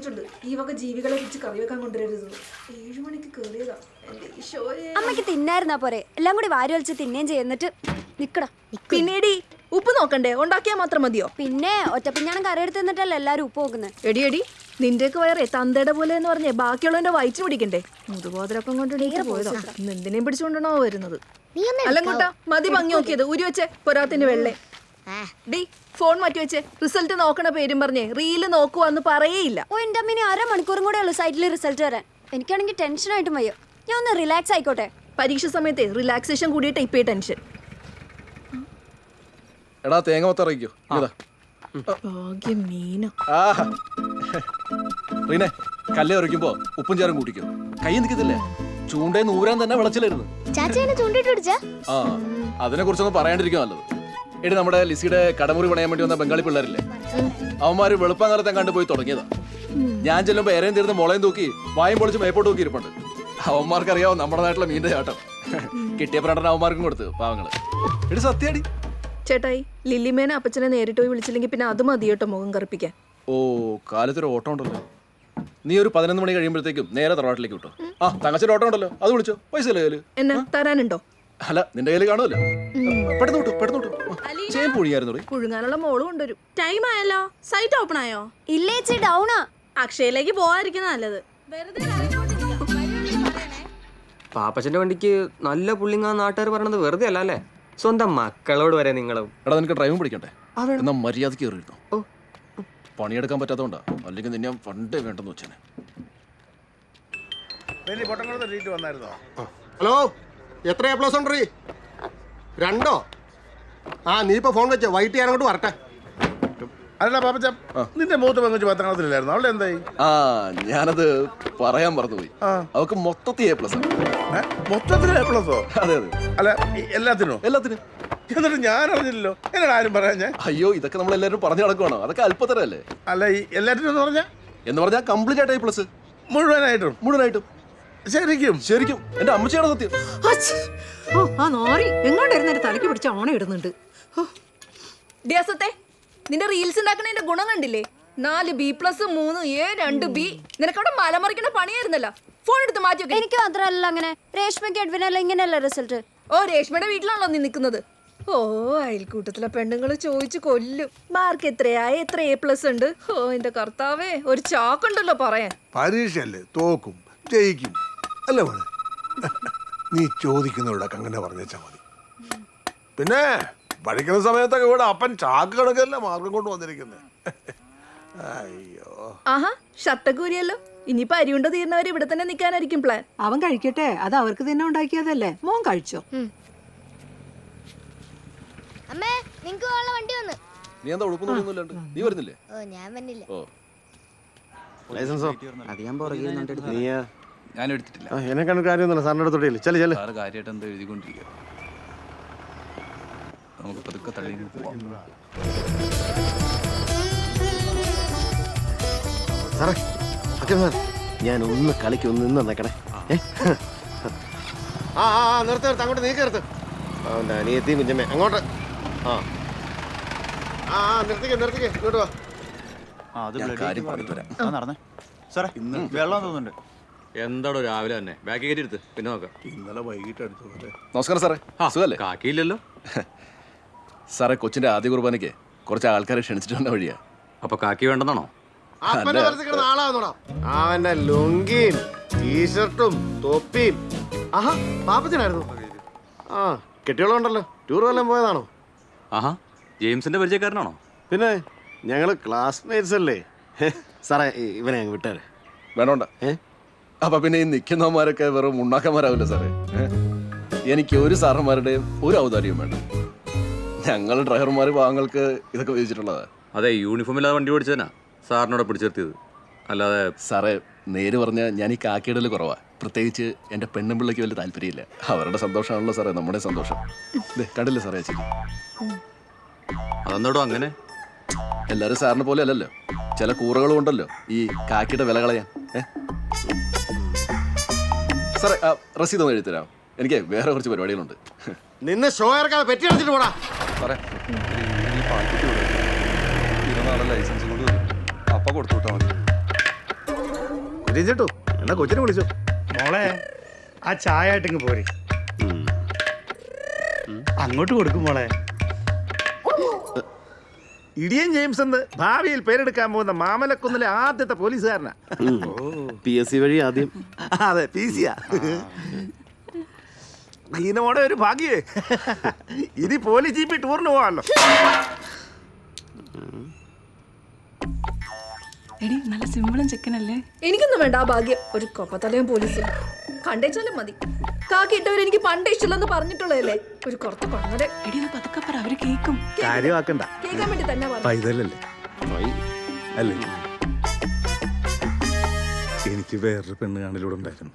പറഞ്ഞിട്ടുണ്ട് ഈ വക ജീവികളെ വെച്ച് കറി വെക്കാൻ കൊണ്ടുവരരുത്. 7 മണിക്ക് കയറിയതാ. എന്റെ ഈശോയെ. അമ്മയ്ക്ക് തിന്നായിരുന്നാ പോരെ, എല്ലാം കൂടി വാരി വലിച്ച് തിന്നേം ചെയ്യുന്നിട്ട് നിക്കടാ. പിന്നീടി ഉപ്പ് നോക്കണ്ടേ, ഉണ്ടാക്കിയാൽ മാത്രം മതിയോ? പിന്നെ ഒറ്റപ്പിഞ്ഞാണം കറിയെടുത്ത് നിന്നിട്ടല്ലേ എല്ലാരും ഉപ്പ് നോക്കുന്നത്. എടി നിന്റെയൊക്കെ വയറേ തന്തയുടെ പോലെ എന്ന് പറഞ്ഞേ ബാക്കിയുള്ളവന്റെ വയറ്റിന് പിടിക്കണ്ടേ? മുതുബോധരപ്പം കൊണ്ട് പോയതോ. എന്തിനേം പിടിച്ചുകൊണ്ടാണോ വരുന്നത്? അല്ലങ്ങോട്ടാ മതി ഭംഗി നോക്കിയത്. ഉരി വെച്ചേ പൊരാത്തിന്റെ വെള്ളേ. ഡി ഫോൺ മാറ്റി വെച്ചേ. റിസൾട്ട് നോക്കണ പേരും പറഞ്ഞേ റീല് നോക്കുവാന്ന് പറയേയില്ല. ഓ എന്റെ അമ്മീന് 1/2 മണിക്കൂറും കൂടെ ഉള്ളു സൈറ്റിൽ റിസൾട്ട് വരാൻ. എനിക്കാണെങ്കിൽ ടെൻഷനായിട്ടും വയ്യ. ഞാൻ ഒന്ന് റിലാക്സ് ആയിക്കോട്ടെ. പരീക്ഷ സമയത്തെ റിലാക്സേഷൻ കൂടിയിട്ട് ഇപ്പേ ടെൻഷൻ. എടാ തേങ്ങ മൊത്തം ഇറക്കിക്കോ. ഭാഗ്യം മീന. റീനെ കല്ല് ഇറക്കുമ്പോ ഉപ്പും ചാറും കൂട്ടിക്കോ. കൈ നിൽക്കത്തില്ലേ, ചൂണ്ടേ നൂരാൻ തന്നെ വിളച്ചിലായിരുന്നു. ആ അതിനെ കുറിച്ചൊന്നും പറയാണ്ടിരിക്കും നല്ലത്. എടി നമ്മുടെ ലിസിയുടെ കടമുറി പണയാൻ വേണ്ടി വന്ന ബംഗാളി പിള്ളേരില്ലേ, അവന്മാര് വെളുപ്പാങ്കാലത്തെ കണ്ടുപോയി തുടങ്ങിയതാ. ഞാൻ ചെല്ലുമ്പോ ഏറെയും തീർന്ന് മുളയും തൂക്കി വായും പൊളിച്ച് മേപ്പോട്ട് തൂക്കി ഇരിപ്പുണ്ട്. അവന്മാർക്ക് അറിയാവും നമ്മുടെ നാട്ടിലെ മീൻ്റെ ചാട്ടം. കിട്ടിയ പ്രണ്ടന അവന്മാർക്കും കൊടുത്ത് പാവങ്ങള്. എടി സത്യാടി ചേട്ടായി, ലില്ലിമേന അപ്പച്ചനെ നേരിട്ട് പോയി വിളിച്ചില്ലെങ്കിൽ പിന്നെ അത് മതി കേട്ടോ മുഖം കറുപ്പിക്കാൻ. ഓ കാലത്തൊരു ഓട്ടം ഉണ്ടല്ലോ. നീ ഒരു 11 മണി കഴിയുമ്പോഴത്തേക്കും നേരെ തറവാട്ടിലേക്ക് വിട്ടോ. ആ തങ്ങച്ചൊരു ഓട്ടം ഉണ്ടല്ലോ, അത് വിളിച്ചോ. പൈസ അല്ലേ കയ്യില്? എന്നാ തരാനുണ്ടോ? അല്ല നിന്റെ കയ്യിൽ കാണുമല്ലോ. പെട്ടെന്ന് വിട്ടു പെട്ടെന്ന് വിട്ടു. ചെയ്യാൻ പൊഴിയായിരുന്നു. പുഴുങ്ങാനുള്ള മോള് കൊണ്ടുവരും. ടൈം ആയല്ലോ. സൈറ്റ് ഓപ്പൺ ആയോ? ഇല്ലേച്ചി ഡൗണാ. അക്ഷയയിലേക്ക് പോവാതിരിക്കുന്ന നല്ലത്. പാപ്പച്ചന്റെ വണ്ടിക്ക് നല്ല പുള്ളിങ്ങാ നാട്ടുകാർ പറയണത് വെറുതെ അല്ല അല്ലേ? സ്വന്തം മക്കളോട് വരെ നിങ്ങളും. എടാ നിനക്ക് ഡ്രൈവും പഠിക്കണ്ടേ? എന്നാ മര്യാദക്ക് കയറിയിരുന്നു. പണിയെടുക്കാൻ പറ്റാത്തതുകൊണ്ടാ, അല്ലെങ്കിൽ നിന്നെ പണ്ടേ വേണ്ടെന്ന് വെച്ചേനെ. ഹലോ, എത്ര A+ ഉണ്ട്? 2? ആ നീ ഇപ്പൊ ഫോൺ വെച്ചോ, വൈകിട്ട് ഞാൻ അങ്ങോട്ട് വരട്ടെ. അല്ല പാപ്പച്ച, നിന്റെ മൂത്ത പെങ്കുച്ച് 10ാം ക്ലാസ്സിലായിരുന്നു, അവളെ എന്തായി? ആ ഞാനത് പറയാൻ മറന്നുപോയി. അവക്ക് മൊത്തത്തിൽ A+. മൊത്തത്തിൽ A+ഓ? അതെ അതെ. അല്ല എല്ലാത്തിനും? എല്ലാത്തിനും. എന്നിട്ട് ഞാൻ അറിഞ്ഞില്ലല്ലോ. എന്നോട് ആരും പറയാൻ ഞാൻ? അയ്യോ ഇതൊക്കെ നമ്മൾ എല്ലാവരും പറഞ്ഞു നടക്കുവാണോ? അതൊക്കെ അല്പത്തരല്ലേ. അല്ല ഈ എല്ലാത്തിനും എന്ന് പറഞ്ഞാൽ കംപ്ലീറ്റ് ആയിട്ട് A+. മുഴുവനായിട്ടും? ശരിക്കും ശരിക്കും എന്റെ അമ്മച്ചിയാണ് സത്യം. ആ നോറി എങ്ങോട്ടിരുന്നൊരു തലയ്ക്ക് പിടിച്ച ഓണം ഇടുന്നുണ്ട്. ഡിയാസത്തെ നിന്റെ റീൽസ് ഉണ്ടാക്കണതിന്റെ ഗുണം കണ്ടില്ലേ? 4 B+, 3 A, 2 B. നിനക്കവിടെ മലമറിക്കണ പണിയായിരുന്നല്ലോ. ഫോൺ എടുത്ത് മാറ്റി വെക്ക്. എനിക്ക് മാത്രമല്ല അങ്ങനെ, രേഷ്മയ്ക്ക് എഡ്വിനല്ല ഇങ്ങനെയല്ല റിസൾട്ട്. ഓ രേഷ്മയുടെ വീട്ടിലാണല്ലോ നീ നിൽക്കുന്നത്. ഓ അയൽക്കൂട്ടത്തിലെ പെണ്ണുങ്ങള് ചോദിച്ചു കൊല്ലും. മാർക്ക് എത്രയായ എത്ര A+ ഉണ്ട്? ഓ എന്റെ കർത്താവേ, ഒരു ചാക്കുണ്ടല്ലോ പറയാൻ. പരീക്ഷയല്ലേ, തോക്കും ജയിക്കും അല്ലേ മോളെ? നീ ചോദിക്കുന്നവരോടൊക്കെ അങ്ങനെ പറഞ്ഞാ മതി. പിന്നെ പഠിക്കുന്ന സമയത്തൊക്കെ ഇവിടെ അപ്പൻ ചാക്ക് കണക്കല്ല മാർഗം കൊണ്ട് വന്നിരിക്കുന്നത്. അയ്യോ ആഹാ ഷർട്ടക്കൂരിയല്ലോ. ഇനിയിപ്പോ അരിയുണ്ട തീർന്നവര് ഇവിടെ തന്നെ നിൽക്കാനായിരിക്കും പ്ലാൻ. അവൻ കഴിക്കട്ടെ, അത് അവർക്ക് തന്നെ ഉണ്ടാക്കിയതല്ലേ. മോൻ കഴിച്ചോ? അമ്മേ, നിങ്ങക്ക് വണ്ടി വന്നു. നീ എന്താ ഉടുപ്പൊന്നുമില്ലാണ്ട് നീ വരുന്നില്ലേ? ഓ ഞാൻ വന്നില്ല. ഓ ലൈസൻസോ? ഞാൻ എടുത്തിട്ടില്ല. എന്നെ കണ്ട കാര്യമൊന്നുമില്ല, സാറിന്റെ അടുത്തോട്ടില്ല. ചെല്ലു കാര്യമായിട്ട് എന്താ എഴുതിക്കൊണ്ടിരിക്കുക. നമുക്ക് പതുക്കെ തള്ളി പോവാം. സാറേ, സാർ ഞാൻ ഒന്ന് കളിക്ക് ഒന്ന് നിന്ന് നിൽക്കണേ. ആ നിർത്ത് അങ്ങോട്ട് നീക്കരുത്. അവൻ്റെ അനിയത്തിയും കുഞ്ഞമ്മേ അങ്ങോട്ട്. നിർത്തിക്കേ ഇങ്ങോട്ട് വാ. കാര്യം പറഞ്ഞിട്ട് വരാം. വെള്ളം തോന്നുന്നുണ്ട്. എന്താടോ രാവിലെ തന്നെ ബാക്കി കയറ്റി എടുത്ത് പിന്നെ നോക്കാം. ഇന്നലെ വൈകിട്ട് അടുത്ത്. നമസ്കാരം സാറേ. സുഖല്ലേ? കാക്കിയില്ലല്ലോ സാറേ, കൊച്ചിന്റെ ആദ്യ കുർബാനയ്ക്ക് കുറച്ച് ആൾക്കാരെ ക്ഷണിച്ചിട്ട് വന്ന വഴിയാ. അപ്പൊ കാക്കി വേണ്ടെന്നാണോ? അവന്റെ ലുങ്കിയും ടീഷർട്ടും തൊപ്പിയും. ആഹാ പാപ്പച്ചനായിരുന്നു. ആ കെട്ടിയോളുണ്ടല്ലോ. ടൂർ വല്ലതും പോയതാണോ? ആഹാ ജെയിംസിന്റെ പരിചയക്കാരനാണോ? പിന്നെ ഞങ്ങള് ക്ലാസ്മേറ്റ്സ് അല്ലേ. സാറേ ഇവനെ ഞങ്ങൾ വിട്ടേരെ. വേണോണ്ട. അപ്പൊ പിന്നെ ഈ നിൽക്കുന്നവന്മാരൊക്കെ വെറും ഉണ്ണാക്കന്മാരാവില്ല സാറേ. എനിക്ക് ഒരു സാറന്മാരുടെയും ഒരു ഔദാര്യവും വേണ്ട. ഞങ്ങൾ ഡ്രൈവർമാർ പാവങ്ങൾക്ക് ഇതൊക്കെ ഉപയോഗിച്ചിട്ടുള്ളതാ. അതെ, യൂണിഫോം ഇല്ലാതെ വണ്ടി ഓടിച്ചതിനാ സാറിനോട് പിടിച്ചെത്തിയത്. അല്ലാതെ സാറേ നേര് പറഞ്ഞാൽ ഞാൻ ഈ കാക്കിയിടൽ കുറവാ. പ്രത്യേകിച്ച് എൻ്റെ പെണ്ണും പിള്ളയ്ക്ക് വലിയ താല്പര്യമില്ല. അവരുടെ സന്തോഷമാണല്ലോ സാറേ നമ്മുടെ സന്തോഷം. കണ്ടില്ലേ സാറേ ചേച്ചി? അതെന്തോടോ അങ്ങനെ? എല്ലാവരും സാറിനെ പോലെ അല്ലല്ലോ. ചില കൂറകളും ഉണ്ടല്ലോ ഈ കാക്കിയുടെ വില കളയാൻ. സാറേ റസീദ് ഒന്ന് എഴുതിത്തരാം. എനിക്ക് വേറെ കുറച്ച് പരിപാടികളുണ്ട്. നിന്നെ ഷോ ഇറക്കാതെ പെറ്റി അടിച്ചിട്ട് പോടാ. സാറേ ഈ പാൽക്കുട്ടി ലൈസൻസ് കൊണ്ട് അപ്പ കൊടുത്തു വിട്ടാൽ മതി. ചേട്ടു എന്നാ കൊച്ചിനെ വിളിച്ചു. മോളെ ആ ചായ ആയിട്ടിങ്ങ് പോരെ. അങ്ങോട്ട് കൊടുക്കും മോളെ. ഇടിയൻ ജെയിംസ് എന്ന് ഭാവിയിൽ പേരെടുക്കാൻ പോകുന്ന മാമലക്കുന്നിലെ ആദ്യത്തെ പോലീസുകാരനാ. PSC വഴി ആദ്യം. അതെ, PCയാ. മോടെ ഒരു ഭാഗ്യേ, ഇനി പോലീസ് ജീപ്പി ടൂറിന് പോവാമല്ലോ. എടി നല്ല സിമ്പിളും ചെക്കനല്ലേ. എനിക്കൊന്നും വേണ്ട ആ ഭാഗ്യം. ഒരു കൊപ്പത്തലയും പോലീസും കണ്ടേച്ചാലും മതി. കാക്കി ഇട്ടവർ എനിക്ക് പണ്ടേ ഇഷ്ടമില്ലെന്ന് പറഞ്ഞിട്ടുള്ളതല്ലേ. ഒരു കുറച്ച് കൊണ്ടേ എടി ഒന്ന് പതുക്കെ പറ, അവര് കേക്കും. കാര്യമാക്കണ്ട, കേൾക്കാൻ വേണ്ടി തന്നെ പറഞ്ഞു. പൈതലല്ലേ അല്ലേ. എനിക്ക് വേറൊരു പെണ്ണ് കാണലൂടെ ഉണ്ടായിരുന്നു.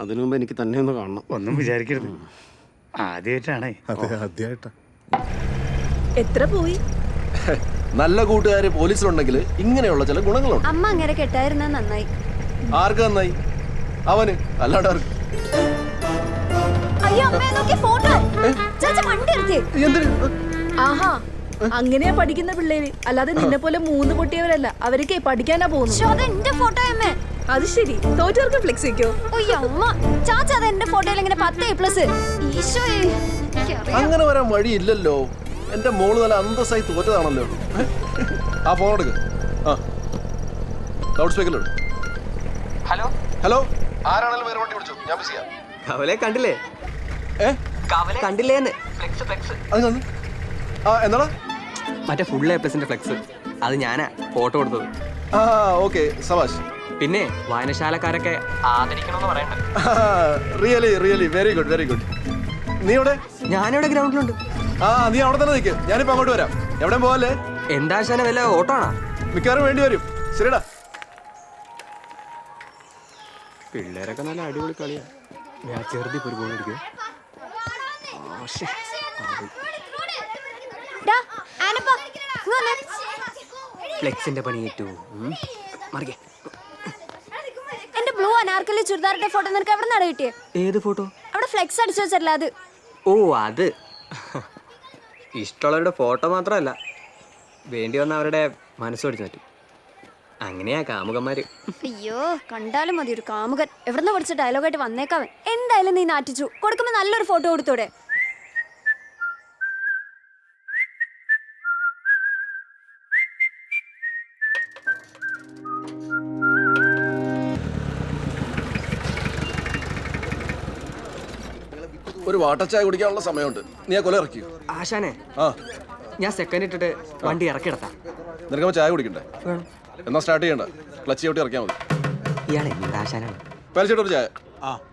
അതിനു മുമ്പ് എനിക്ക് തന്നെ ഒന്ന് കാണണം. ഒന്നും വിചാരിക്കരുത്, ആദ്യമായിട്ടാണേ. അതെ, ആദ്യമായിട്ടാ. എത്ര പോയി? നല്ല കൂട്ടുകാര് പോലീസിലുണ്ടെങ്കിൽ ഇങ്ങനെയുള്ള ചില ഗുണങ്ങളുണ്ട്. അമ്മ അങ്ങനെ കെട്ടായിരുന്ന നന്നായി. ആർക്ക് നന്നായി? അവന്, അല്ലാണ്ട് ആർക്ക്? അയ്യോ അമ്മേ നോക്കി ഫോട്ടോ. ചാച്ച വണ്ടി എടുത്തേ. ആഹാ, അങ്ങനെയാ പഠിക്കുന്ന പിള്ളേര്. അല്ലാതെ നിന്നെ പോലെ 3 പൊട്ടിയവരല്ല. അവർക്ക് പഠിക്കാനാ പോകുന്നു. അത് എന്റെ ഫോട്ടോ അമ്മേ. അത് ശരി, തോറ്റവർക്ക് ഫ്ലെക്സ് വെക്കോ? അയ്യോ അമ്മ, ചാച്ച അത് എന്റെ ഫോട്ടോയിൽ ഇങ്ങനെ 10A+. ഈശോയെ, എനിക്കറിയാം. അങ്ങനെ വരാൻ വഴിയില്ലല്ലോ. എന്റെ മോള് നല്ല അന്തസ്സായി തോറ്റതാണല്ലോ. ആ ഫോൺ എടുക്ക്. ആ ലൗഡ് സ്പീക്കറിലോട്ട്. ഹലോ ഹലോ, ആരാണെങ്കിലും വേറെ വണ്ടി വിളിച്ചു, ഞാൻ ബിസിയാ. കവലെ കണ്ടില്ലേ? കവലെ കണ്ടില്ലേന്ന്. ഫ്ലെക്സ് ഫ്ലെക്സ് അത് കണ്ടു. ആ എന്നാടാ? മറ്റേ ഫുൾ A+ന്റെ ഫ്ലെക്സ്. അത് ഞാനാ ഫോട്ടോ കൊടുത്തത്. ആ ഓക്കെ, സവാഷ്. പിന്നെ വായനശാലക്കാരൊക്കെ ആദരിക്കണമെന്ന് പറയണ്ട. Really really very good very good. നീ എവിടെ? ഞാനിവിടെ ഗ്രൗണ്ടിലുണ്ട്. ആ നീ അവിടെ തന്നെ നിൽക്ക്, ഞാനിപ്പോ അങ്ങോട്ട് വരാം. എവിടെയും പോവല്ലേ? എന്താ ശാന വല്ല ഓട്ടോ ആണോ? മിക്കവാറും വേണ്ടി വരും. ശരിടാ. പിള്ളേരൊക്കെ നല്ല അടിപൊളി കളിയാ. ഞാൻ ചെറുതി ഒരു ഗോൾ അടിക്കും. ഡാ, ആനപ്പാ, ഇങ്ങ് വന്നേ. ഫ്ലെക്സിന്റെ പണി ഏറ്റു. മറികെ. എന്റെ ബ്ലൂ അനാർക്കലി ചുരിദാറിന്റെ ഫോട്ടോ നിനക്ക് എവിടെ നിന്നാണ് കിട്ടിയേ? ഏത് ഫോട്ടോ? അവിടെ ഫ്ലെക്സ് അടിച്ചു വെച്ചല്ല അത്. ഓ അത്. ഇഷ്ടമുള്ളവരുടെ ഫോട്ടോ മാത്രമല്ല, വേണ്ടി വന്ന അവരുടെ മനസ്സോടിച്ചു പറ്റും. അങ്ങനെയാ കാമുകന്മാര്. അയ്യോ, കണ്ടാലും മതി ഒരു കാമുകൻ. എവിടെന്ന് പഠിച്ച ഡയലോഗായിട്ട് വന്നേക്കാവൻ. എന്തായാലും നീ നാറ്റിച്ചു. കൊടുക്കുമ്പോ നല്ലൊരു ഫോട്ടോ കൊടുത്തോടെ. ഒരു വാട്ടർ ചായ കുടിക്കാനുള്ള സമയമുണ്ട്. നീ ആ കൊല ഇറക്കിയോ? ആശാനെ, ആ ഞാൻ സെക്കൻഡ് ഇട്ടിട്ട് വണ്ടി ഇറക്കിയെടുത്താ. നിനക്കപ്പോ ചായ കുടിക്കണ്ടേ? എന്നാ സ്റ്റാർട്ട് ചെയ്യണ്ട, ക്ലച്ച് ചവിട്ടി ഇറക്കിയാൽ മതി. ഇയാളെ എന്താ ആശാനാണ്? പേലിച്ചോട്ടൊരു ചായ.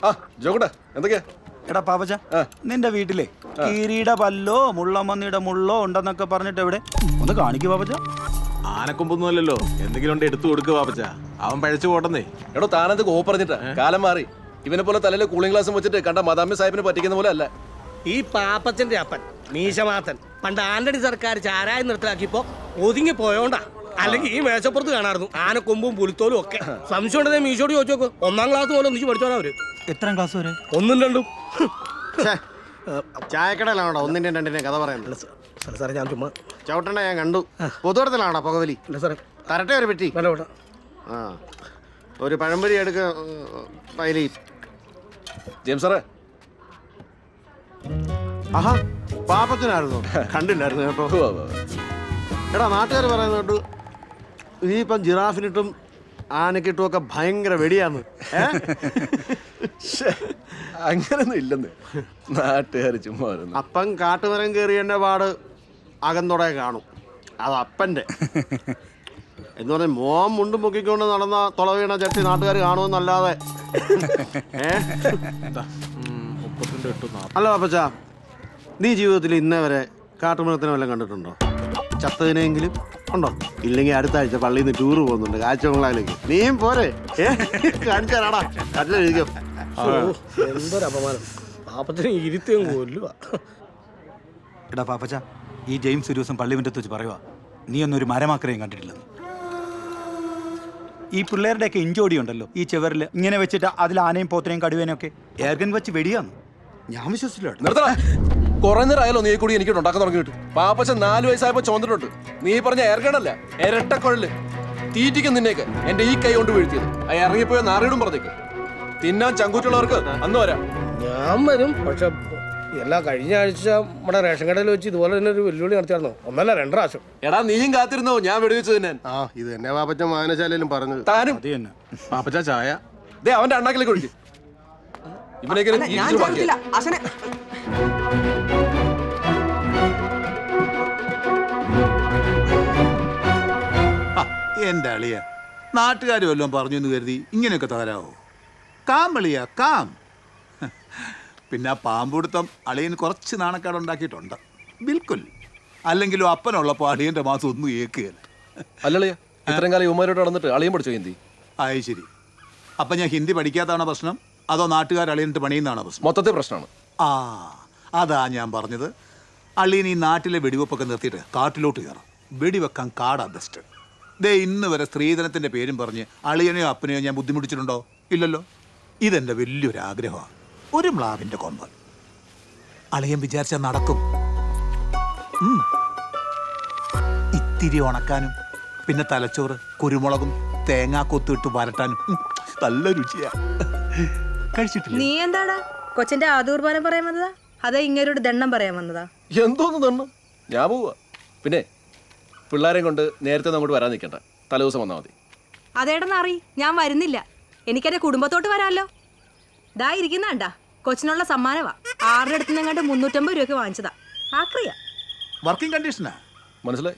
ആ ജോക്കട്ടെ, എന്തൊക്കെയാ? എടാ പാപ്പച്ച, നിന്റെ വീട്ടിലെ കീരിയുടെ പല്ലോ മുള്ളമ്മന്നിയുടെ മുള്ളോ ഉണ്ടെന്നൊക്കെ പറഞ്ഞിട്ട് എവിടെ ഒന്ന് കാണിക്കൂ പാപ്പച്ച. ആനക്കൊമ്പൊന്നും അല്ലല്ലോ, എന്തെങ്കിലും ഉണ്ട് എടുത്തു കൊടുക്കുക പാപ്പച്ച. അവൻ പഴച്ചു പോട്ടെന്നേ. എടോ താനത് കോ പറഞ്ഞിട്ടാ, കാലം മാറി. ഇവനെ പോലെ തലയിൽ കൂളിംഗ് ഗ്ലാസും വെച്ചിട്ട് കണ്ട മദാമി സാഹിബിനെ പറ്റിക്കുന്ന പോലെ അല്ല. ഈ പാപ്പച്ചന്റെ അപ്പൻ മീശമാത്തൻ പണ്ട് ആന്റണി സർക്കാർ ചാരായം നിർത്തലാക്കിയപ്പോ ഒതുങ്ങി പോയോണ്ടാ. അല്ലെങ്കിൽ ഈ മേശപ്പുറത്ത് കാണാറുന്നു ആനക്കൊമ്പും പുലിത്തോലും ഒക്കെ. സംശയം ഉണ്ടെങ്കിൽ മീശോട് ചോദിച്ചു നോക്ക്. 1ാം ക്ലാസ് പോലെ ഒന്നിച്ച് പഠിച്ചോളാം അവര്. എത്രാം ക്ലാസ് വരെ? 1ഉം 2ഉം. ചായക്കടയിലാണോ 1ന്റെയും 2ന്റെയും കഥ പറയുന്നത്? സാറേ ഞാൻ ചുമ്മാ ചവിട്ടണ ഞാൻ കണ്ടു. പൊതുവടത്തിലാണോ പുകവലി? ഇല്ല സാറേ. തരട്ടെ ഒരു പെട്ടി. വേണ്ട വേണ്ട. ആ ഒരു പഴംപൊരി എടുക്ക. പൈലി ജെയിംസ് സാറേ. ആഹാ, പാപ്പത്തിനായിരുന്നു. കണ്ടില്ലായിരുന്നു കേട്ടോ. എടാ, നാട്ടുകാർ പറയുന്നത് കേട്ടു നീ ഇപ്പം ജിറാഫിനിട്ടും ആനക്കിട്ടും ഒക്കെ ഭയങ്കര വെടിയാന്ന്. അങ്ങനൊന്നും ഇല്ലെന്ന് നാട്ടുകാർ ചുമ്മാ. അപ്പം കാട്ടുമരം കയറിയതിൻ്റെ പാട് അകന്തോടെ കാണും. അത് അപ്പൻ്റെ എന്ന് പറഞ്ഞാൽ മോൻ മുണ്ടും പൊക്കിക്കൊണ്ട് നടന്ന തുള വീണ ചട്ടി നാട്ടുകാർ കാണുമെന്നല്ലാതെ. അല്ല പാപ്പച്ച, നീ ജീവിതത്തിൽ ഇന്നേ വരെ കാട്ടുമൃഗത്തിനെ വല്ലതും കണ്ടിട്ടുണ്ടോ? ചത്തതിനെങ്കിലും ഉണ്ടോ? ഇല്ലെങ്കിൽ അടുത്ത ആഴ്ച പള്ളിയിൽ നിന്ന് ടൂറ് പോകുന്നുണ്ട് കാഴ്ചബംഗ്ലാവിലേക്ക്. നീയും പോരെ? കാണിച്ചാടാ കട്ടിലെഴുതിക്കോ. എന്തൊരു അപമാനം. പാപ്പത്തിന് ഇരുത്തിയും കൊല്ലുക. എടാ പാപ്പച്ച, ഈ ജെയിംസ് ഒരു ദിവസം പള്ളിമുറ്റത്ത് വെച്ച് പറയുക, നീ ഒന്നൊരു മരമാക്കരെയും കണ്ടിട്ടില്ലെന്ന്. ഈ പിള്ളേരുടെയൊക്കെ ഇഞ്ചോടി ഉണ്ടല്ലോ ഈ ചെവറിൽ ഇങ്ങനെ വെച്ചിട്ട് അതിൽ ആനയും പോത്തനെയും കടുവേനും ഒക്കെ എയർഗൻ വെച്ച് വെടിയാന്ന്. ഞാൻ വിശ്വസിച്ചില്ല. കുറെ നേരം ആയാലോ നീ കൂടി എനിക്ക് ഉണ്ടാക്കാൻ തുടങ്ങിയിട്ട്. പാപ്പച്ച 4 വയസ്സായപ്പോ ചോന്നിട്ടുണ്ട്. നീ പറഞ്ഞ എയർഗണല്ല, ഇരട്ടക്കൊഴല്. തീറ്റിക്കും നിന്നേക്ക് എന്റെ ഈ കൈ കൊണ്ട് വീഴ്ത്തിയത്. ഇറങ്ങിപ്പോയ നാറിയിടും പറഞ്ഞേക്ക്. തിന്നാൻ ചങ്കൂറ്റുള്ളവർക്ക് അന്ന് വരാം. ഞാൻ വരും. പക്ഷെ എല്ലാ കഴിഞ്ഞ ആഴ്ച നമ്മുടെ റേഷൻ കടയിൽ വെച്ച് ഇതുപോലെ തന്നെ ഒരു വെല്ലുവിളി നടത്തിയായിരുന്നോ? ഒന്നല്ല 2 പ്രാവശ്യം. എടാ നീയും കാത്തിരുന്നോ ഞാൻ വെടിവെച്ച് തിന്നാൻ? ആ ഇത് തന്നെ പാപ്പച്ചൻ വായനശാലയിലും പറഞ്ഞത്. താനും പാപ്പച്ച ചായ ദേ അവന്റെ അണ്ണാക്കിലേക്ക് ഒഴിക്കും. ഇവനേക്ക് എന്റെ അളിയ നാട്ടുകാർ വല്ലതും പറഞ്ഞു എന്ന് കരുതി ഇങ്ങനെയൊക്കെ തകരാവോ? കാം അളിയ കാം. പിന്നെ ആ പാമ്പുടുത്തം അളിയന് കുറച്ച് നാണക്കേട് ഉണ്ടാക്കിയിട്ടുണ്ട്. ബിൽക്കുൽ. അല്ലെങ്കിലും അപ്പനുള്ളപ്പോൾ അളിയന്റെ മാസം ഒന്നും ഏക്കുകയല്ല. അല്ലളിയ ഇത്രയും കാലം യുവമാരോട് നടന്നിട്ട് അളിയും പഠിച്ചോ ഹിന്ദി? ആയി ശരി. അപ്പം ഞാൻ ഹിന്ദി പഠിക്കാത്തതാണോ പ്രശ്നം, അതോ നാട്ടുകാർ അളിയനിട്ട് പണിയുന്നതാണോ പ്രശ്നം? മൊത്തത്തിൽ പ്രശ്നമാണ്. ആ അതാ ഞാൻ പറഞ്ഞത്. അളിയൻ ഈ നാട്ടിലെ വെടിവെപ്പൊക്കെ നിർത്തിയിട്ട് കാട്ടിലോട്ട് കയറാം. വെടിവെക്കാൻ കാടാ ബെസ്റ്റ്. ദേ ഇന്ന് വരെ സ്ത്രീധനത്തിൻ്റെ പേരും പറഞ്ഞ് അളിയനെയോ അപ്പനെയോ ഞാൻ ബുദ്ധിമുട്ടിച്ചിട്ടുണ്ടോ? ഇല്ലല്ലോ. ഇതെൻ്റെ വലിയൊരു ആഗ്രഹമാണ്. ഒരു മ്ലാവിൻ്റെ കൊമ്പ്. അളിയൻ വിചാരിച്ചാൽ നടക്കും. ഇത്തിരി ഉണക്കാനും പിന്നെ തലച്ചോറ് കുരുമുളകും തേങ്ങാക്കൊത്തിട്ട് വരട്ടാനും നല്ല രുചിയാ. കഴിച്ചിട്ടില്ല. നീ എന്താടാ കൊച്ചിന്റെ ആദൂർബാനം പറയാൻ വന്നതാ അതാ ഇങ്ങനൊരു ദണ്ണം പറയാൻ വന്നതാ? എന്തോന്ന് തന്നു ഞാൻ പോവാ. പിന്നെ പിള്ളേരെയും കൊണ്ട് നേരത്തെ അങ്ങോട്ട് വരാൻ നിൽക്കണ്ട, തലേദിവസം വന്നാൽ മതി. അതേടെന്നറി ഞാൻ വരുന്നില്ല. എനിക്കെന്റെ കുടുംബത്തോട്ട് വരാമല്ലോ. ദാ ഇരിക്കുന്നാണ്ടാ കൊച്ചിനുള്ള സമ്മാനവാ. 6 അടുത്ത് നിന്നങ്ങാണ്ട് 350 രൂപയ്ക്ക് വാങ്ങിച്ചതാ. ആക്രിയ വർക്കിംഗ് കണ്ടീഷനാ. മനസ്സിലായി?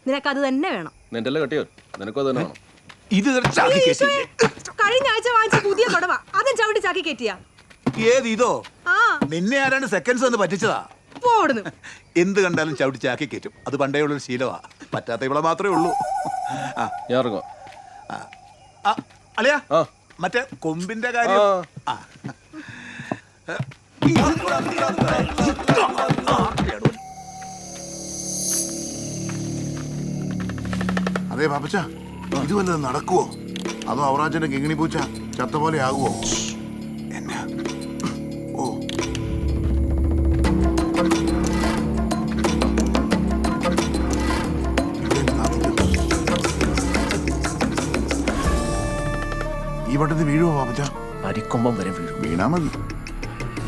നിനക്കത് തന്നെ വേണം. നിന്റെ അല്ലേ കട്ടിയോ? നിനക്കും അത് തന്നെ വേണം. ഇത് കഴിഞ്ഞ ആഴ്ച വാങ്ങിച്ച പുതിയ കൊടവാ. അതും ചവിട്ടി ചാക്കി കയറ്റിയാ. ഏത് ഇതോ? ആ നിന്നെ ആരാണ് സെക്കൻഡ്സ് ഒന്ന് പറ്റിച്ചതാ? പോടുന്നു. എന്ത് കണ്ടാലും ചവിട്ടി ചാക്കി കയറ്റും. അത് പണ്ടേ ഉള്ളൊരു ശീലമാ. പറ്റാത്ത ഇവിടെ മാത്രമേ ഉള്ളൂ. ഞാൻ ഇറങ്ങും. അളിയാ ആ മറ്റേ കൊമ്പിന്റെ കാര്യം. അതെ പാപ്പച്ച, ഇത് വല്ലതും നടക്കുവോ? അതോ അവറാച്ചന്റെ കിങ്ങിണി പൂച്ച ചത്ത പോലെ ആകുവോ? എന്നാ ഓ ഈ വട്ടത്തിൽ വീഴുവോ പാപ്പച്ച? അരിക്കൊമ്പം വരെ വീഴും. വീണാ മതി.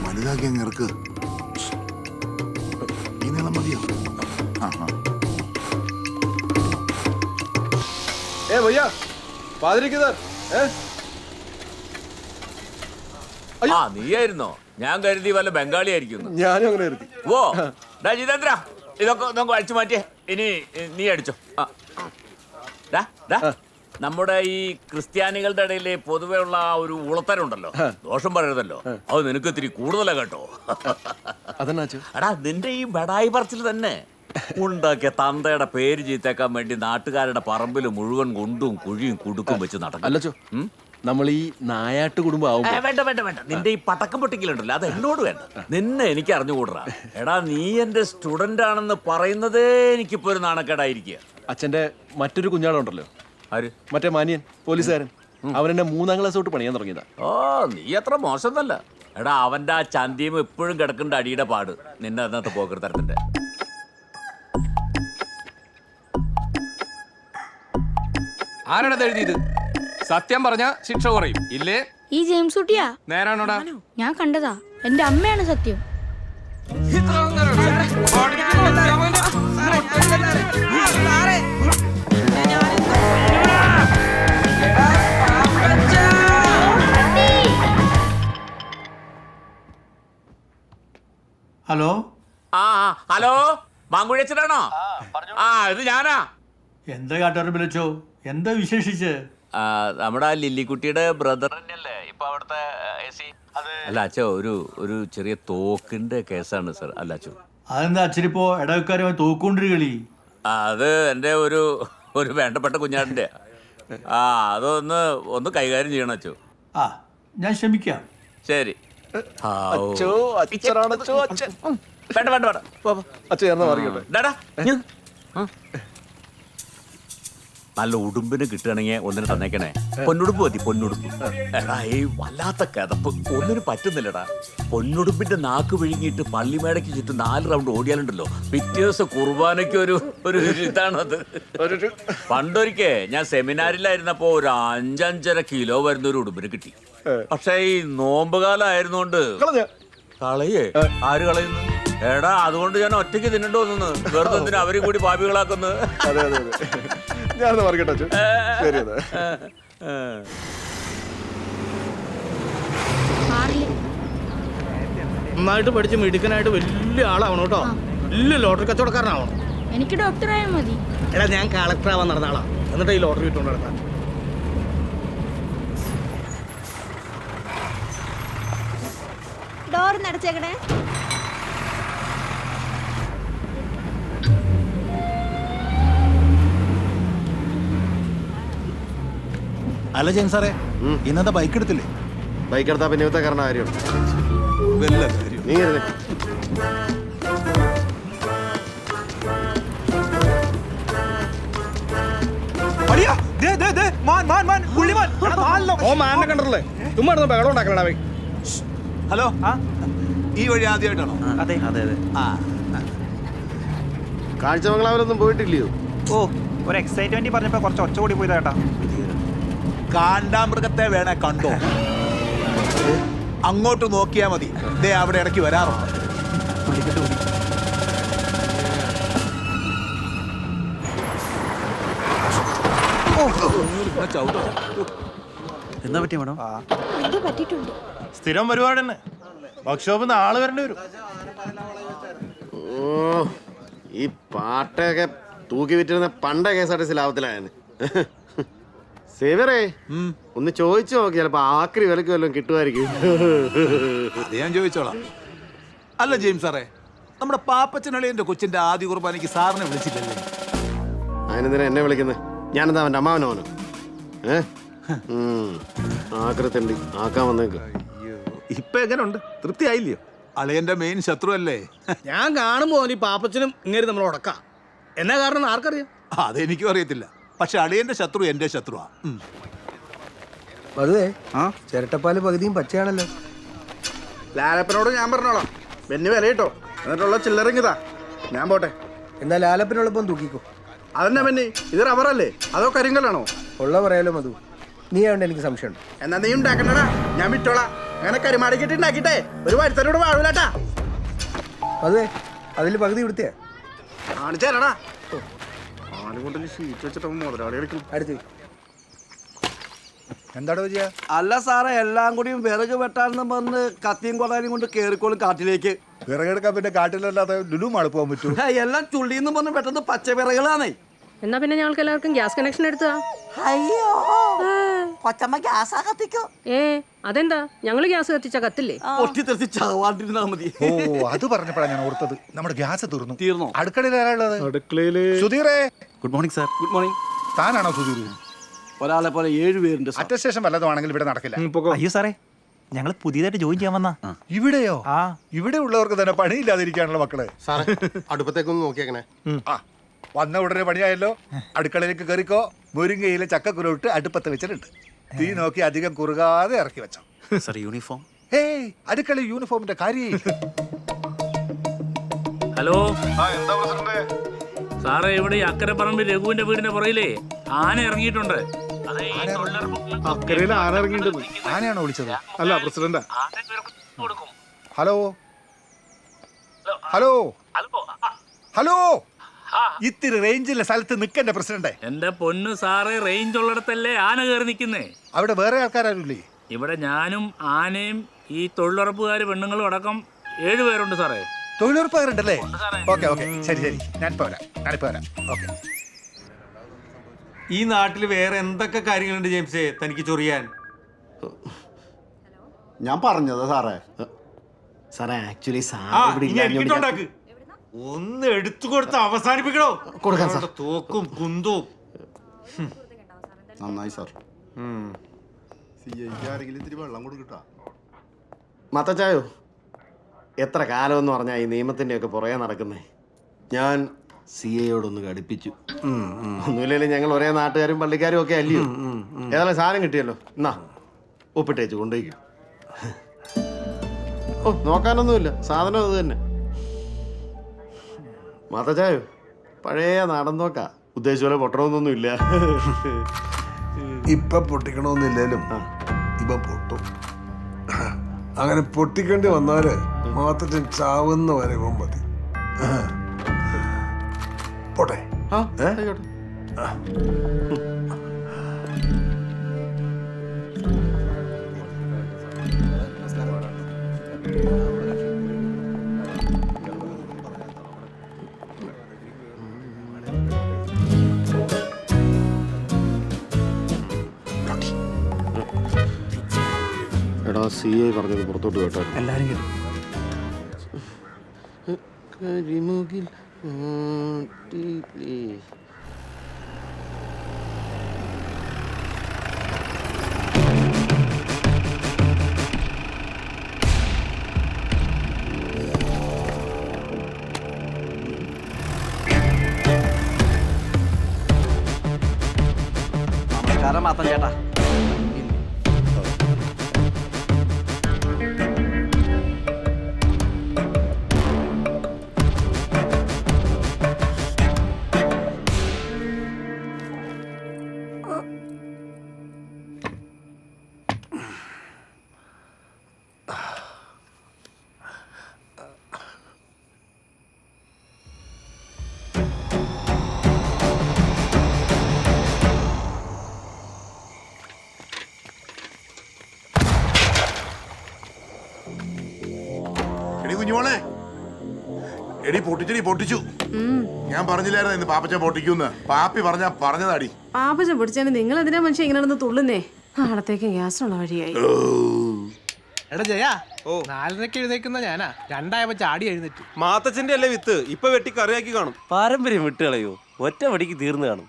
വലുതാക്കി അങ്ങ് ഇറക്ക്. ഈ നീളം മതിയോ? भैया पादरी किधर? നീയായിരുന്നോ? ഞാൻ കരുതി വല്ല ബംഗാളി ആയിരിക്കുന്നു. ഞാനും അങ്ങനെ കരുതി. ഓ ജിതേന്ദ്ര, ഇതൊക്കെ നമുക്ക് അടിച്ചു മാറ്റിയേ. ഇനി നീ അടിച്ചോ. നമ്മുടെ ഈ ക്രിസ്ത്യാനികളുടെ ഇടയിൽ പൊതുവെ ഉള്ള ആ ഒരു ഉളത്തരുണ്ടല്ലോ, ദോഷം പറയരുതല്ലോ, അത് നിനക്ക് ഇത്തിരി കൂടുതലാ കേട്ടോ. എടാ നിന്റെ ഈ ബടായി പറച്ചിൽ തന്നെ ഉണ്ടാക്കിയ തന്തയുടെ പേര് ചീത്തേക്കാൻ വേണ്ടി നാട്ടുകാരുടെ പറമ്പിൽ മുഴുവൻ കൊണ്ടും കുഴിയും കുടുക്കും വെച്ച് നടക്കും. നമ്മൾ ഈ നായാട്ട് കുടുംബം വേണ്ട വേണ്ട വേണ്ട, നിന്റെ ഈ പടക്കം പൊട്ടിക്കലുണ്ടല്ലോ അത് എന്നോട് വേണ്ട. നിന്നെ എനിക്ക് അറിഞ്ഞുകൂടാ. എടാ നീ എന്റെ സ്റ്റുഡന്റ് ആണെന്ന് പറയുന്നതേ എനിക്കിപ്പോ ഒരു നാണക്കേടായിരിക്കുക. അച്ഛന്റെ മറ്റൊരു കുഞ്ഞാളുണ്ടല്ലോ, ആര്? മറ്റേ മാനിയൻ പോലീസുകാരൻ. അവൻ എന്നെ 3ാം ക്ലാസ് തൊട്ട് പണിയാൻ തുടങ്ങിയതാ. ഓ നീ അത്ര മോശമല്ല. എടാ അവന്റെ ആ ചന്തിയും എപ്പോഴും കിടക്കേണ്ട അടിയുടെ പാട് നിന്നെ അതിനകത്ത് പോക്കർ തരത്തിന്റെ. ആരാണത് എഴുതിയത്? സത്യം പറഞ്ഞ ശിക്ഷ കുറയും ഇല്ലേ? ഈ ജെയിംസ് കുട്ടിയാ. നേരാണോടാ? ഞാൻ കണ്ടതാ. എന്റെ അമ്മയാണ് സത്യം. ഹലോ ഹലോ മാങ്കുഴച്ചനാണോ? ഇത് ഞാനാ. എന്താ കാട്ടാറ് വിളിച്ചോ? എന്താ വിശേഷിച്ച്? നമ്മുടെ ലില്ലിക്കുട്ടിയുടെ ബ്രദർ തന്നെയല്ലേ ഇപ്പൊ അവിടുത്തെ AC? അല്ല അച്ഛോ, ഒരു ചെറിയ തോക്കിന്റെ കേസാണ് സർ. അല്ല അച്ഛോ, അതെന്താ അച്ഛനിപ്പോ ഇടവക്കാരുമായി തോക്കൊണ്ടൊരു കളി? അത് എൻ്റെ ഒരു വേണ്ടപ്പെട്ട കുഞ്ഞാടിന്റെ. അതൊന്ന് കൈകാര്യം ചെയ്യണം അച്ഛോ. ഞാൻ ശ്രമിക്കാം. ശരി. വേണ്ട വേണ്ട വേണ്ട, അച്ഛൻ മാറിക്കോട്ടെ. നല്ല ഉടുമ്പിന് കിട്ടുകയാണെങ്കിൽ ഒന്നിന് തന്നേക്കണേ. പൊന്നുടുപ്പ് മതി, പൊന്നുടുപ്പ്. എടാ ഈ വല്ലാത്ത കിതപ്പ് ഒന്നിനും പറ്റുന്നില്ലടാ. പൊന്നുടുപ്പിന്റെ നാക്ക് വിഴുങ്ങിയിട്ട് പള്ളിമേടയ്ക്ക് ചുറ്റും 4 റൗണ്ട് ഓടിയാലുണ്ടല്ലോ പിറ്റേ ദിവസം കുർബാനയ്ക്ക് ഒരു ഇതാണത്. പണ്ടൊരിക്കേ ഞാൻ സെമിനാറിലായിരുന്നപ്പോ ഒരു 5-5.5 കിലോ വരുന്ന ഒരു ഉടുമ്പിന് കിട്ടി. പക്ഷെ ഈ നോമ്പുകാലം ആയിരുന്നോണ്ട് കളയേ. ആര് കളയുന്നു? എടാ അതുകൊണ്ട് ഞാൻ ഒറ്റയ്ക്ക് തിന്നണ്ടോ നിന്ന് വെറുതെ എന്തിനാ അവരും കൂടി പാപികളാക്കുന്നത്. അതെ അതെ അതെ, ഞാനത് മറിക്കട്ടെ അച്ഛൻ. ശരി അതെ. നന്നായിട്ട് പഠിച്ച് മിടുക്കനായിട്ട് വലിയ ആളാവണം കേട്ടോ. വലിയ ലോട്ടറി കച്ചവടക്കാരനാവണം. എനിക്ക് ഡോക്ടറായാൽ മതി. എടാ ഞാൻ കളക്ടർ ആവാൻ നടന്ന ആളാ, എന്നിട്ട് ഈ ലോട്ടറി വിട്ടുകൊണ്ട് നടത്താൻ. ഡോർ നടച്ചേക്കണേ. അല്ല ജെയിംസ് സാറേ, ഇന്നത്തെ ബൈക്ക് എടുത്തില്ലേ? ബൈക്ക് എടുത്താ പിന്നെ ഇവത്തെ കാരണം കാര്യം വല്ല കാര്യം. നീ ഇരുന്നേ. ഓ മാനെ കണ്ടല്ലേ, ചുമ്മാ ബഹളം ഉണ്ടാക്കലടാ. ഹലോ, ഈ വഴി ആദ്യമായിട്ടാണോ? അതെ അതെ അതെ. ആ, കാഴ്ചമംഗലാവിലൊന്നും പോയിട്ടില്ലയോ? ഓ, ഒരു എക്സൈറ്റ്മെന്റ് പറഞ്ഞപ്പോ കുറച്ച് ഒച്ച കൂടി പോയതാ ചേട്ടാ. കാണ്ടാമൃഗത്തെ വേണേ കണ്ടോ? അങ്ങോട്ട് നോക്കിയാ മതി, ദേ അവിടെ ഇടയ്ക്ക് വരാറുണ്ട്. എന്താ പറ്റിയ മേഡം? എന്തോ പറ്റിയിട്ടുണ്ട്. സ്ഥിരം പരിപാടി തന്നെ, വർക്ക്ഷോപ്പിൽ നിന്ന് ആള് വരേണ്ടി വരും. ഓ, ഈ പാട്ടൊക്കെ തൂക്കി വിറ്റിരുന്ന പണ്ട KSRTC ലാഭത്തിലായെന്ന്. സേവറേ, ഒന്ന് ചോദിച്ചു നോക്കി, ചിലപ്പോ ആക്രി വിലക്ക് വല്ലതും കിട്ടുമായിരിക്കും. അത് ഞാൻ ചോദിച്ചോളാം. അല്ല ജെയിംസ് സാറേ, നമ്മുടെ പാപ്പച്ചനളിയന്റെ കൊച്ചിന്റെ ആദ്യ കുർബാനയ്ക്ക് സാറിനെ വിളിച്ചില്ലല്ലേ? അതിനെന്തിനാ എന്നെ വിളിക്കുന്നത്? ഞാനെന്താ അവൻ്റെ അമ്മാവനോനോ? ആക്രത്തണ്ടി ആക്കാൻ വന്നേക്ക്. ഇപ്പൊ എങ്ങനെയുണ്ട്? തൃപ്തിയായില്ലയോ? അളിയന്റെ മെയിൻ ശത്രു അല്ലേ? ഞാൻ കാണുമ്പോ ഈ പാപ്പച്ചനും ഇങ്ങനെ നമ്മൾ ഉടക്കാം. എന്നാ കാരണം ആർക്കറിയാം? അതെനിക്കും അറിയത്തില്ല, പക്ഷെ അളിയന്റെ ശത്രു എന്റെ ശത്രുവാ. അതെ, ചിരട്ടപ്പാല് പകുതിയും പച്ചയാണല്ലോ. ലാലപ്പനോട് ഞാൻ പറഞ്ഞോളാം, ബെന്നി വില കിട്ടോ, എന്നിട്ടുള്ള ചില്ലറിങ്ങിതാ. ഞാൻ പോട്ടെ. എന്നാ ലാലപ്പനോടൊപ്പം തൂക്കിക്കോ. അതെന്നാ ബെന്നി, ഇത് റബ്ബറല്ലേ അതോ കരിങ്കല്ലാണോ? ഉള്ള പറയാലോ മധു, നീ ആവണ്ട എനിക്ക് സംശയമുണ്ട്. എന്നാ നീ ഉണ്ടാക്കണ്ടടാ, ഞാൻ വിട്ടോളാം. അങ്ങനെ കരിമാടിക്കിട്ട് ഉണ്ടാക്കിട്ടെ ഒരു വരുത്തനോട് വാഴൂലാട്ടാ. അതെ, അതിൽ പകുതി ഇവിടുത്തെ കാണിച്ചേരടാ. ആലുകൊണ്ടിൽ ഷീറ്റ് വെച്ചിട്ട് മുതലാളി കളിക്കും. അടുത്ത് എന്താടോ ചെയ്യാ? അല്ല സാറേ, എല്ലാം കൂടിയും വിറക് വെട്ടാനെന്ന് പറഞ്ഞ് കത്തിയും കൊടാനും കൊണ്ട് കേറിക്കോളും കാട്ടിലേക്ക്. വിറകെടുക്കാൻ പിന്നെ കാട്ടിലല്ലാതെ ലുലു മാള് പോകാൻ പറ്റൂ? എല്ലാം ചുള്ളിന്ന് പറഞ്ഞ് പെട്ടെന്ന് പച്ച വിറകളാണേ. എന്നാ പിന്നെ ഞങ്ങൾക്ക് എല്ലാവർക്കും ഗ്യാസ് കണക്ഷൻ എടുത്താ. അയ്യോ, കൊച്ചമ്മ ഗ്യാസാ കത്തിക്കോ? അതെന്താ, ഞങ്ങള് ഗ്യാസ് കത്തിച്ച കത്തില്ലേ? പൊട്ടിത്തെറിച്ച് ചവാണ്ടിരുന്നാ മതി. ഓ, അത് പറഞ്ഞപ്പോഴാണ് ഞാൻ ഓർത്തത്, നമ്മുടെ ഗ്യാസ് തീർന്നു. അടുക്കളയിൽ ആരാളുള്ളത്? അടുക്കളയില് സുധീറേ. Good morning sir. Good morning. താനാണോ സുധീർ? ഒരാളെ പോലെ 7 പേരുണ്ട്. അറ്റസ്റ്റേഷൻ വല്ലതുമാണെങ്കിൽ ഇവിടെ നടക്കില്ല. അയ്യോ സാറേ, ഞങ്ങൾ പുതിയതായിട്ട് ജോയിൻ ചെയ്യാൻ വന്നാ. ഇവിടെയോ? ആ, ഇവിടെ ഉള്ളവർക്ക് തന്നെ പണിയില്ലാതിരിക്കാനുള്ള മക്കളെ. സാറേ, അടുപ്പത്തേക്കൊന്ന് നോക്കിയേക്കണേ. ആ, വന്ന ഉടനെ പണിയായല്ലോ. അടുക്കളയിലേക്ക് കയറിക്കോ. മുരിങ്ങയിലെ ചക്കക്കുരുട്ട് അടുപ്പത്ത് വെച്ചിട്ടുണ്ട്. തീ നോക്കി അധികം കുറുകാതെ ഇറക്കി വെച്ചോ. Sir uniform? ഏയ്, അടുക്കള യൂണിഫോമിന്റെ കാര്യം. ഹലോ സാറേ, ഇവിടെ ഈ അക്കരപ്പറമ്പിൽ രഘുവിന്റെ വീടിന്റെ പുറകിലേ ആന ഇറങ്ങിയിട്ടുണ്ട്. അക്കരയിൽ ആന ഇറങ്ങിയിട്ടുണ്ട്. ആനയാണോ വിളിച്ചത്? അല്ല, പ്രസിഡന്റാ. ഹലോ ഹലോ ഹലോ, ഇത്തിരി റേഞ്ചിലെ സ്ഥലത്ത് നിൽക്കണ്ടേ പ്രസിഡന്റ്? എന്റെ പൊന്നു സാറേ, റേഞ്ച് ഉള്ളിടത്തല്ലേ ആന കയറി നിൽക്കുന്നേ. അവിടെ വേറെ ആൾക്കാരാരുല്ലേ? ഇവിടെ ഞാനും ആനയും ഈ തൊഴിലുറപ്പുകാർ പെണ്ണുങ്ങളും അടക്കം 7 പേരുണ്ട് സാറേ. തൊഴിലുറപ്പുകാരുണ്ടല്ലേ? ഓക്കെ ഓക്കെ, ശരി ശരി, ഞാനിപ്പോ വരാം. ഓക്കെ. ഈ നാട്ടിൽ വേറെ എന്തൊക്കെ കാര്യങ്ങളുണ്ട് ജെയിംസേ തനിക്ക് ചൊറിയാൻ? ഞാൻ പറഞ്ഞതാ സാറേ. സാറേ, ആക്ച്വലി ഒന്ന് എടുത്തു കൊടുത്ത് അവസാനിപ്പിക്കണോ? കൊടുക്കാം സാർ. തോക്കും കുന്തും. നന്നായി സാർ. മത്തച്ചായോ, എത്ര കാലമെന്ന് പറഞ്ഞാൽ ഈ നിയമത്തിൻ്റെ ഒക്കെ പുറകെ നടക്കുന്നേ. ഞാൻ CAയോടൊന്ന് കടുപ്പിച്ചു. ഒന്നുമില്ലെങ്കിലും ഞങ്ങൾ ഒരേ നാട്ടുകാരും പള്ളിക്കാരും ഒക്കെ അല്ലയോ. ഏതായാലും സാധനം കിട്ടിയല്ലോ, എന്നാ ഒപ്പിട്ടേച്ച് കൊണ്ടുപോയിക്കും. ഓ നോക്കാനൊന്നുമില്ല, സാധനം അത് തന്നെ. മാതച്ചായോ പഴയ നാടൻ നോക്കാ, ഉദ്ദേശിച്ച പോലെ പൊട്ടണമെന്നൊന്നും ഇല്ല. ഇപ്പൊ പൊട്ടിക്കണമെന്നില്ലേലും ഇപ്പൊ പൊട്ടും. അങ്ങനെ പൊട്ടിക്കേണ്ടി വന്നാല് മാത്തച്ഛൻ ചാവുന്ന വരെ മതി. പോട്ടെ. എടാ CA പറഞ്ഞത് പുറത്തോട്ട് കേട്ടോ. എല്ലാരും കേട്ടു. കരിമുകിൽ നമസ്കാരം മാത്രം ചേട്ടാ. എടി കുഞ്ഞുമോളെ, എടി പൊട്ടിച്ചു. ഞാൻ പറഞ്ഞില്ലായിരുന്നു ഇന്ന് പാപ്പച്ച പൊട്ടിക്കൂന്ന്. പാപ്പി പറഞ്ഞതാടി. പാപ്പച്ച പിടിച്ചാൽ നിങ്ങൾ എന്തിനാ മനുഷ്യൻ ഇങ്ങനെ നടന്ന് തുള്ളുന്നേ? നാളത്തേക്ക് ഗ്യാസുള്ള വഴിയായി. എടാ ജയാ, 4:30 എഴുന്നേക്കുന്ന ഞാനാ 2 ചാടി എഴുന്നേറ്റ്. മാത്തച്ഛന്റെ അല്ലേ വിത്ത് ഇപ്പൊ വെട്ടി കറിയാക്കി കാണും. പാരമ്പര്യം വിട്ടുകളയോ, ഒറ്റ വടിക്ക് തീർന്നു കാണും.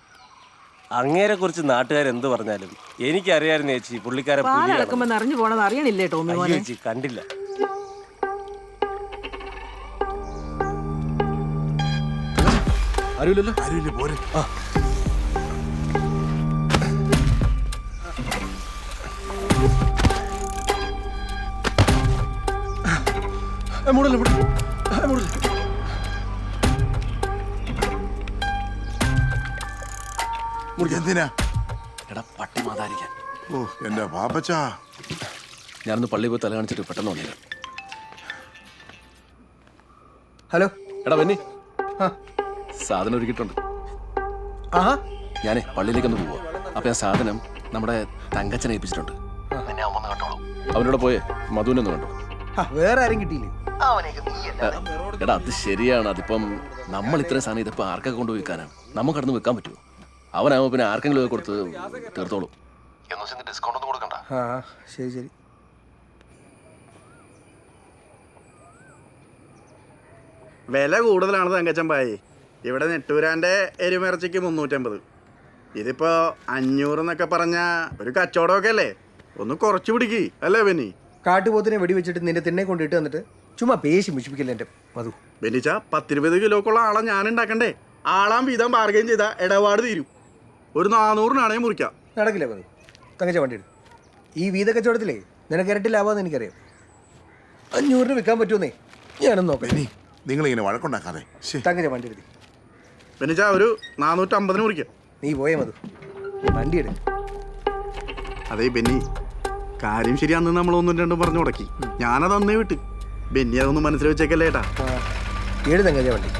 അങ്ങേരെ കുറിച്ച് നാട്ടുകാരെന്ത് പറഞ്ഞാലും എനിക്കറിയായിരുന്നു ചേച്ചി. പുള്ളിക്കാരെ അറിഞ്ഞു പോണത് അറിയണില്ലേ ടോമി മോനെ? ചേച്ചി കണ്ടില്ല. ആരുമില്ല പോരെ. എന്തിനാ? എടാ പട്ടി മാതാരിക്കാൻ. ഓ എന്റെ പാപ്പച്ച. ഞാനൊന്ന് പള്ളിയിൽ പോയി തല കാണിച്ചിട്ട് പെട്ടെന്ന് വന്നില്ല. ഹലോ എടാ ബെന്നി, സാധനം ഒരുക്കിയിട്ടുണ്ട്. ഞാനേ പള്ളിയിലേക്കൊന്ന് പോവാ. അപ്പൊ ഞാൻ സാധനം നമ്മുടെ തങ്കച്ചനെ ഏൽപ്പിച്ചിട്ടുണ്ട്. അവനോട് പോയേ മധുവിനെ ഒന്ന് കണ്ടു. വേറെ ആരും കിട്ടിയില്ലേ? എടാ അത് ശരിയാണ്. അതിപ്പം നമ്മൾ ഇത്രയും സാധനം ഇതിപ്പോ ആർക്കൊക്കെ കൊണ്ട് വെക്കാനാണ്? നമുക്ക് കടന്ന് വെക്കാൻ പറ്റുമോ? അവനാവുമ്പോ പിന്നെ ആർക്കെങ്കിലും കൊടുത്ത് തീർത്തോളൂ. ഡിസ്കൗണ്ട് ഒന്നും കൊടുക്കണ്ട. ശരി. വില കൂടുതലാണ് തങ്കച്ചമ്പായി. ഇവിടെ നെട്ടൂരാൻ്റെ എരുമിറച്ചിക്ക് 350. ഇതിപ്പോ 500 എന്നൊക്കെ പറഞ്ഞ ഒരു കച്ചവടമൊക്കെ അല്ലേ? ഒന്ന് കുറച്ച് പിടിക്ക് അല്ലേ ബെന്നി? കാട്ടുപോത്തിനെ വെടിവെച്ചിട്ട് നിന്റെ തിണ്ണെ കൊണ്ടിട്ട് വന്നിട്ട് ചുമ്മാ പേശി മുഷിപ്പിക്കില്ല എന്റെ മധു. ബെന്നിച്ച 10-20 കിലോക്കുള്ള ആളെ ഞാൻ ഉണ്ടാക്കണ്ടേ? ആളാം വീതം ബാർഗൈൻ ചെയ്ത ഇടപാട് തീരും. ഒരു 400 മുറിക്കാം. നടക്കില്ല മധു. തങ്കച്ച വണ്ടി എടുക്കും. ഈ വീത കച്ചവടത്തിലേ നിനക്ക് ഇരട്ടി ലാഭമെന്ന് എനിക്കറിയാം. 500 വിൽക്കാൻ പറ്റുമെന്നേ ഞാനൊന്ന് നോക്കാം. നിങ്ങളിങ്ങനെ വഴക്കുണ്ടാക്കാതെ. തങ്കച്ച വണ്ടി എടുത്തി. ബെന്നിച്ച ഒരു 450 മുറിക്കാം. നീ പോയേ മധു, വണ്ടി എടുക്കും. അതേ ബെന്നി, കാര്യം ശരി. അന്ന് നമ്മൾ 1-2 പറഞ്ഞു മുടക്കി. ഞാനത് അന്നേ വിട്ട്. ബെന്നി അതൊന്നും മനസ്സിൽ വെച്ചേക്കല്ലേ ഏട്ടാ. ഏഴ് തങ്കച്ച വണ്ടി.